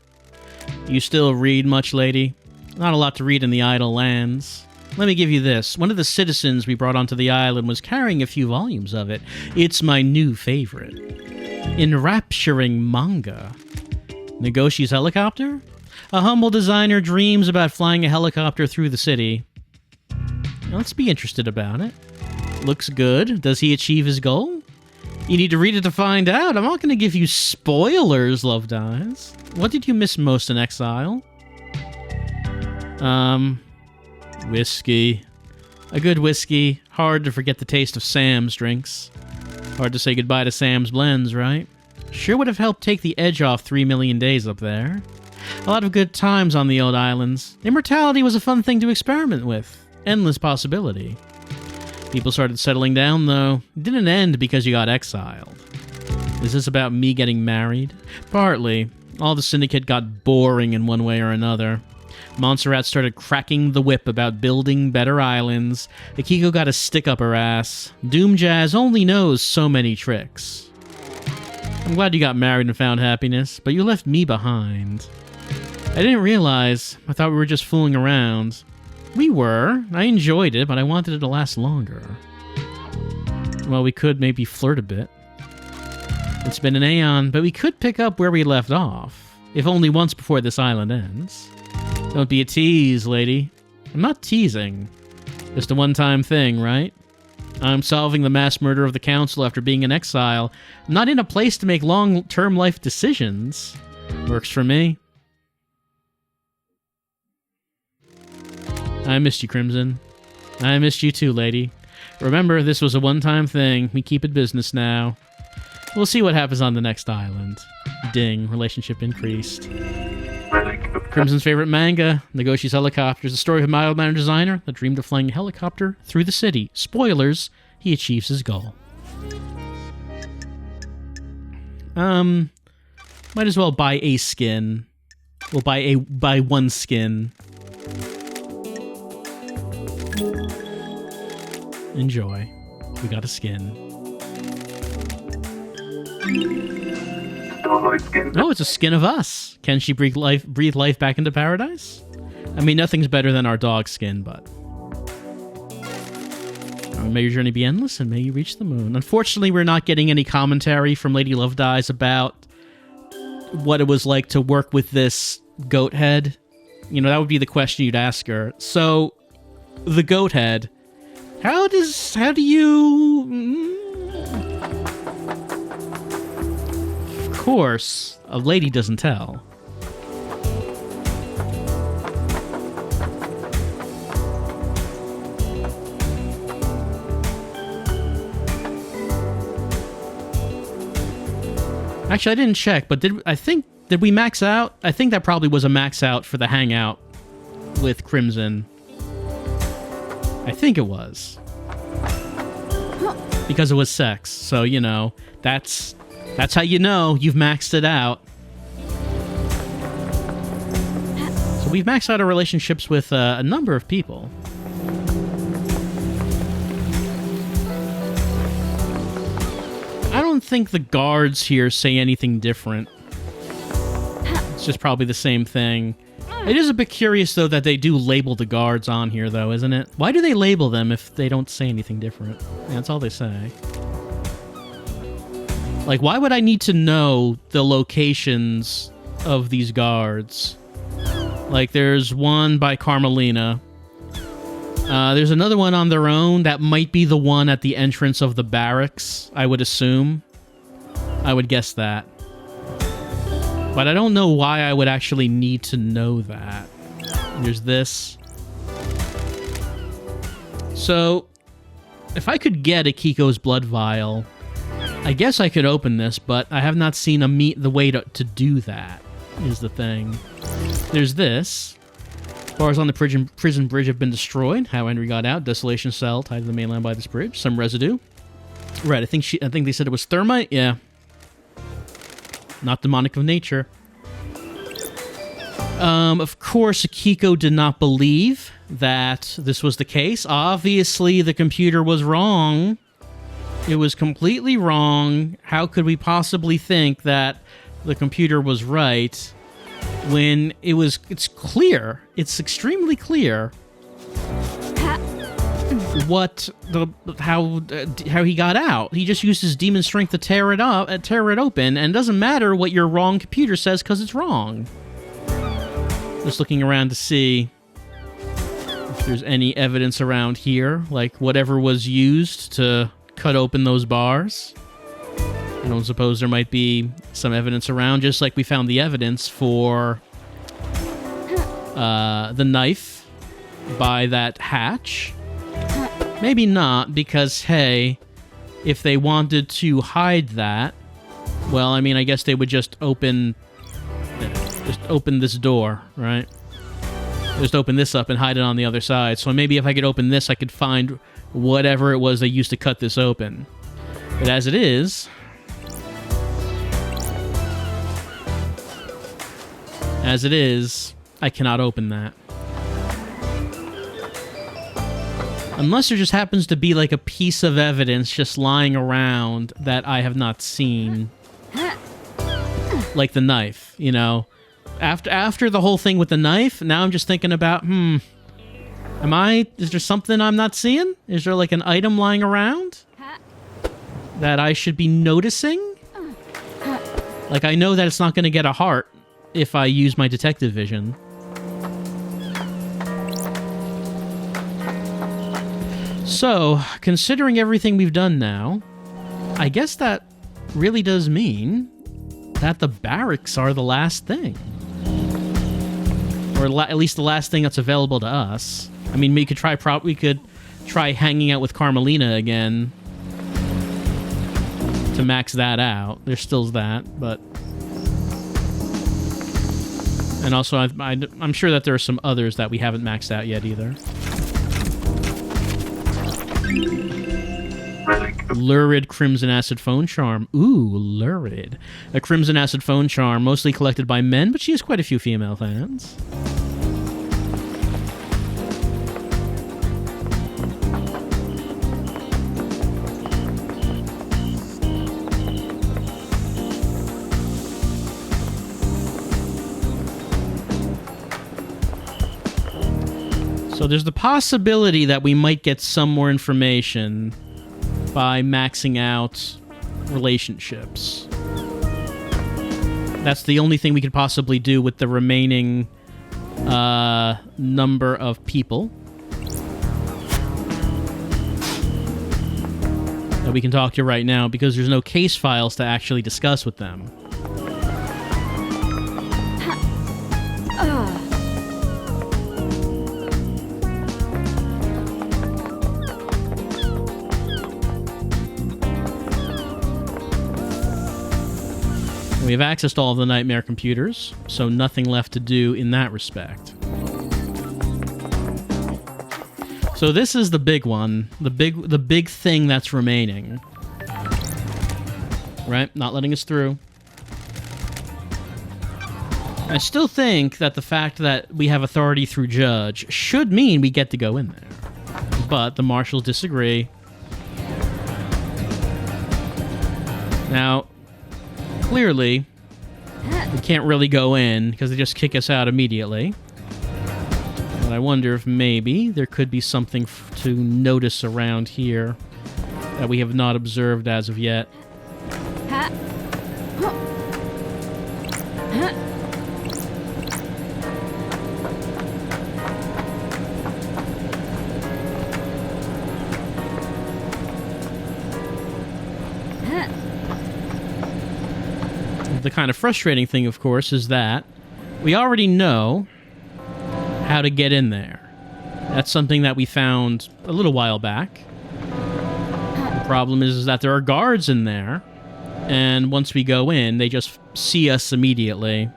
You still read much, lady? Not a lot to read in the idle lands. Let me give you this. One of the citizens we brought onto the island was carrying a few volumes of it. It's my new favorite. Enrapturing manga. Negoshi's helicopter? A humble designer dreams about flying a helicopter through the city. Let's be interested about it. Looks good. Does he achieve his goal? You need to read it to find out. I'm not going to give you spoilers, Love Dies. What did you miss most in Exile? Whiskey. A good whiskey. Hard to forget the taste of Sam's drinks. Hard to say goodbye to Sam's blends, right? Sure would have helped take the edge off 3 million days up there. A lot of good times on the old islands. Immortality was a fun thing to experiment with. Endless possibility. People started settling down, though. It didn't end because you got exiled. Is this about me getting married? Partly. All the syndicate got boring in one way or another. Montserrat started cracking the whip about building better islands. Akiko got a stick up her ass. Doom Jazz only knows so many tricks. I'm glad you got married and found happiness, but you left me behind. I didn't realize. I thought we were just fooling around. We were. I enjoyed it, but I wanted it to last longer. Well, we could maybe flirt a bit. It's been an aeon, but we could pick up where we left off. If only once before this island ends. Don't be a tease, lady. I'm not teasing. Just a one-time thing, right? I'm solving the mass murder of the council after being in exile. I'm not in a place to make long-term life decisions. Works for me. I missed you, Crimson. I missed you too, lady. Remember, this was a one-time thing. We keep it business now. We'll see what happens on the next island. Ding. Relationship increased. Crimson's favorite manga, Negoshi's Helicopter, is the story of a mild-mannered designer that dreamed of flying a helicopter through the city. Spoilers, he achieves his goal. Might as well buy a skin. We'll buy one skin. Enjoy. We got a skin. Oh, it's a skin of us. Can she breathe life back into paradise? I mean, nothing's better than our dog skin, but... may your journey be endless, and may you reach the moon. Unfortunately, we're not getting any commentary from Lady Love Dies about what it was like to work with this goat head. You know, that would be the question you'd ask her. So, the goat head... How do you... Of course, a lady doesn't tell. Actually, I didn't check, but I think Did we max out? I think that probably was a max out for the hangout with Crimson. I think it was. Because it was sex. So, you know, that's how you know you've maxed it out. So we've maxed out our relationships with a number of people. I don't think the guards here say anything different. It's just probably the same thing. It is a bit curious, though, that they do label the guards on here, though, isn't it? Why do they label them if they don't say anything different? Yeah, that's all they say. Like, why would I need to know the locations of these guards? Like, there's one by Carmelina. There's another one on their own. That might be the one at the entrance of the barracks, I would assume. I would guess that. But I don't know why I would actually need to know that. There's this. So, if I could get Akiko's blood vial, I guess I could open this, but I have not seen the way to do that, is the thing. There's this. Bars on the prison bridge have been destroyed. How Henry got out. Desolation cell tied to the mainland by this bridge. Some residue. Right, I think they said it was thermite. Yeah. Not demonic of nature. Of course, Akiko did not believe that this was the case. Obviously, the computer was wrong. It was completely wrong. How could we possibly think that the computer was right when it's clear, it's extremely clear how he got out. He just used his demon strength to tear it open, and it doesn't matter what your wrong computer says because it's wrong. Just looking around to see if there's any evidence around here, like whatever was used to cut open those bars. I don't suppose there might be some evidence around, just like we found the evidence for the knife by that hatch. Maybe not, because, hey, if they wanted to hide that, well, I mean, I guess they would just open this door, right? Just open this up and hide it on the other side. So maybe if I could open this, I could find whatever it was they used to cut this open. But as it is... I cannot open that. Unless there just happens to be like a piece of evidence just lying around that I have not seen. Like the knife, you know. After the whole thing with the knife, now I'm just thinking about, is there something I'm not seeing? Is there like an item lying around that I should be noticing? Like, I know that it's not going to get a heart if I use my detective vision. So, considering everything we've done now, I guess that really does mean that the barracks are the last thing. Or at least the last thing that's available to us. I mean, we could try hanging out with Carmelina again to max that out. There's still that, but... And also, I'm sure that there are some others that we haven't maxed out yet either. Lurid Crimson Acid Phone Charm. Ooh, lurid. A Crimson Acid Phone Charm, mostly collected by men, but she has quite a few female fans. So there's the possibility that we might get some more information by maxing out relationships. That's the only thing we could possibly do with the remaining number of people that we can talk to right now, because there's no case files to actually discuss with them. We We've accessed all of the nightmare computers, so nothing left to do in that respect. So this is the big one, the big thing that's remaining. Right? Not letting us through. I still think that the fact that we have authority through judge should mean we get to go in there. But the marshals disagree. Now, clearly, we can't really go in because they just kick us out immediately. But I wonder if maybe there could be something to notice around here that we have not observed as of yet. The kind of frustrating thing, of course, is that we already know how to get in there. That's something that we found a little while back. The problem is that there are guards in there, and once we go in, they just see us immediately.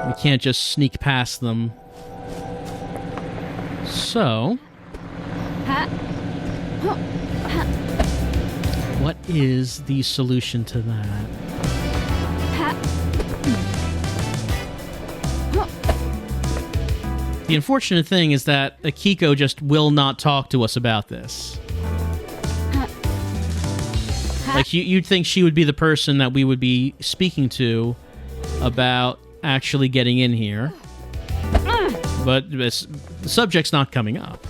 We can't just sneak past them. So... what is the solution to that? The unfortunate thing is that Akiko just will not talk to us about this. Like, you'd think she would be the person that we would be speaking to about actually getting in here. But the subject's not coming up.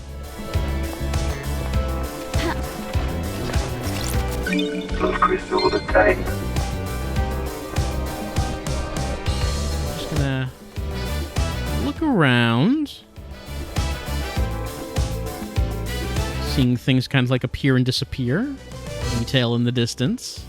Crystal the tank. Just gonna look around. Seeing things kind of like appear and disappear. Detail in the distance.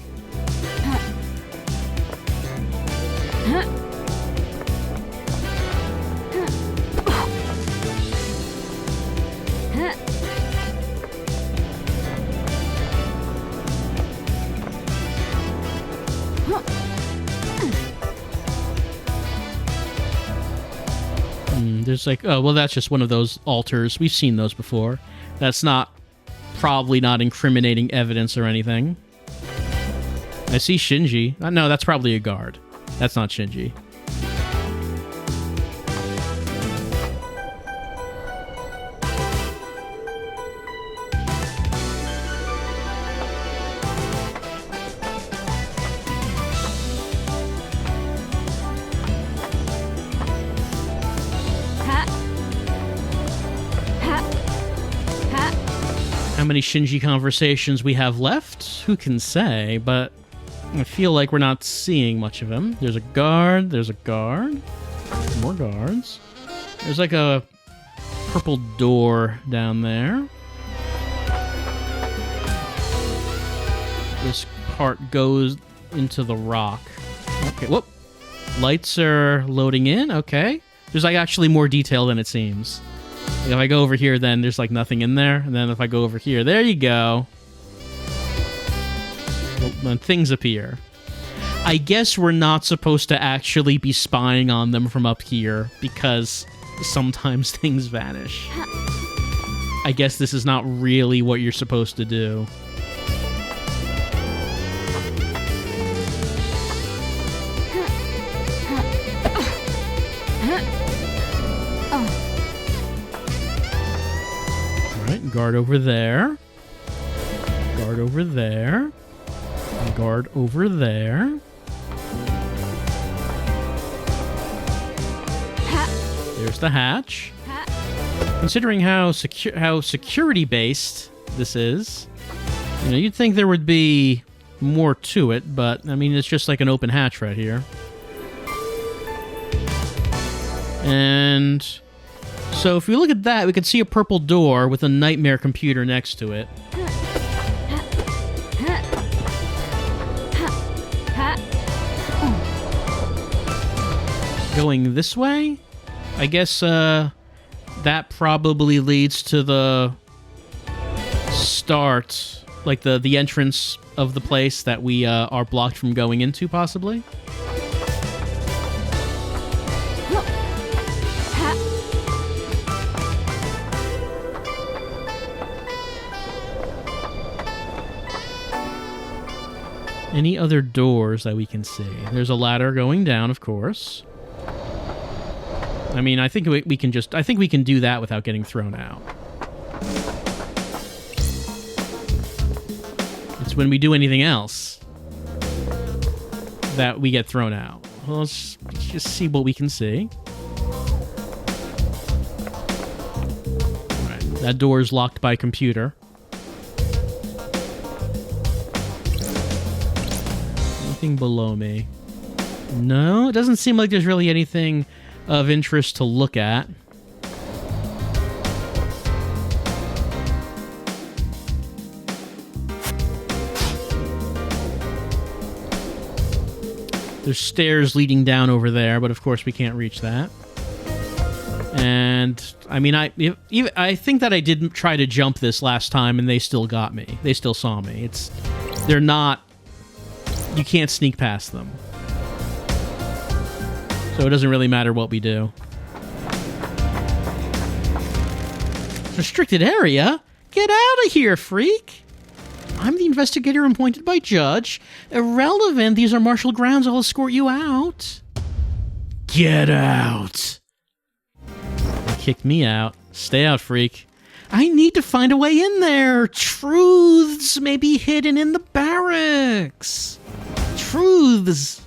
There's like, oh, well, that's just one of those altars. We've seen those before. That's probably not incriminating evidence or anything. I see Shinji. No, that's probably a guard. That's not Shinji. How many Shinji conversations we have left? Who can say, but I feel like we're not seeing much of him. There's a guard, more guards. There's like a purple door down there. This part goes into the rock. Okay, whoop. Lights are loading in, okay. There's like actually more detail than it seems. Like if I go over here, then there's like nothing in there. And then if I go over here, there you go. Well, then things appear. I guess we're not supposed to actually be spying on them from up here because sometimes things vanish. I guess this is not really what you're supposed to do. Guard over there. Guard over there. Guard over there. There's the hatch. Considering how security-based this is, you know, you'd think there would be more to it, but, I mean, it's just like an open hatch right here. And... so if we look at that, we can see a purple door with a nightmare computer next to it. Going this way? I guess that probably leads to the start, like the entrance of the place that we are blocked from going into, possibly. Any other doors that we can see? There's a ladder going down, of course. I mean, I think we can just... I think we can do that without getting thrown out. It's when we do anything else that we get thrown out. Well, let's just see what we can see. Alright, that door is locked by computer. Anything below me? No, it doesn't seem like there's really anything of interest to look at. There's stairs leading down over there, but of course we can't reach that. And I mean, I think that I did try to jump this last time, and they still got me. They still saw me. They're not. You can't sneak past them. So it doesn't really matter what we do. Restricted area? Get out of here, freak! I'm the investigator appointed by Judge. Irrelevant, these are martial grounds, I'll escort you out. Get out! They kicked me out. Stay out, freak. I need to find a way in there. Truths may be hidden in the barracks. Truths.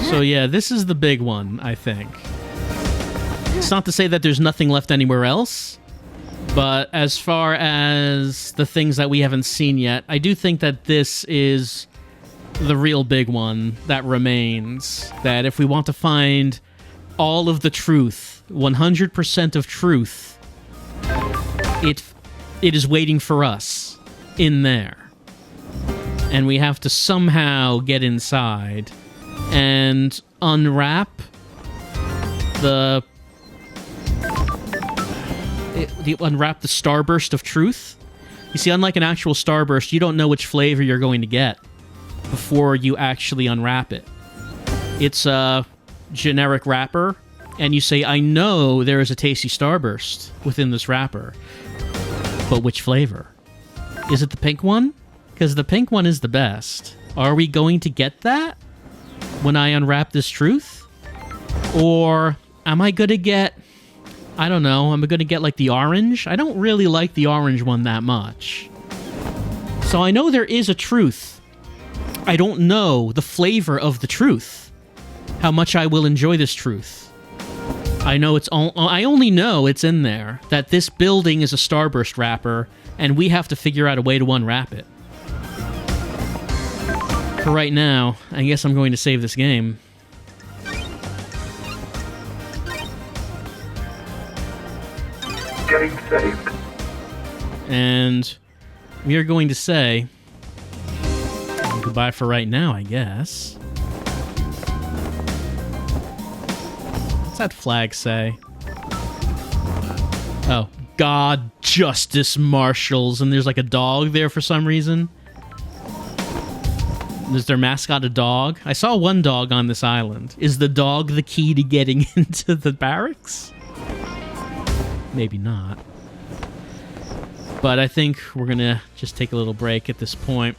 So yeah, this is the big one, I think. It's not to say that there's nothing left anywhere else, but as far as the things that we haven't seen yet, I do think that this is the real big one that remains. That if we want to find all of the truth, 100% of truth, it is waiting for us in there. And we have to somehow get inside and unwrap the starburst of truth. You see, unlike an actual starburst, you don't know which flavor you're going to get before you actually unwrap it. It's a generic wrapper, and you say, I know there is a tasty starburst within this wrapper, but which flavor? Is it the pink one? Because the pink one is the best. Are we going to get that when I unwrap this truth? Or am I going to get, I don't know, am I going to get like the orange? I don't really like the orange one that much. So I know there is a truth. I don't know the flavor of the truth. How much I will enjoy this truth. I only know it's in there, that this building is a starburst wrapper, and we have to figure out a way to unwrap it. For right now, I guess I'm going to save this game. Game saved. And we are going to say goodbye for right now, I guess. What's that flag say? Oh, God, Justice Marshals, and there's like a dog there for some reason. Is their mascot a dog? I saw one dog on this island. Is the dog the key to getting into the barracks? Maybe not. But I think we're gonna just take a little break at this point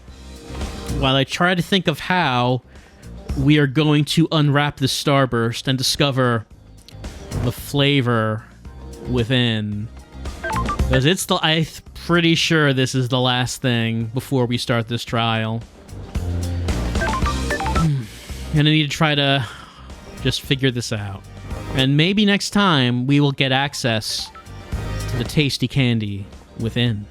while I try to think of how we are going to unwrap this starburst and discover the flavor within. Because I'm pretty sure this is the last thing before we start this trial. I'm gonna need to try to just figure this out. And maybe next time we will get access to the tasty candy within.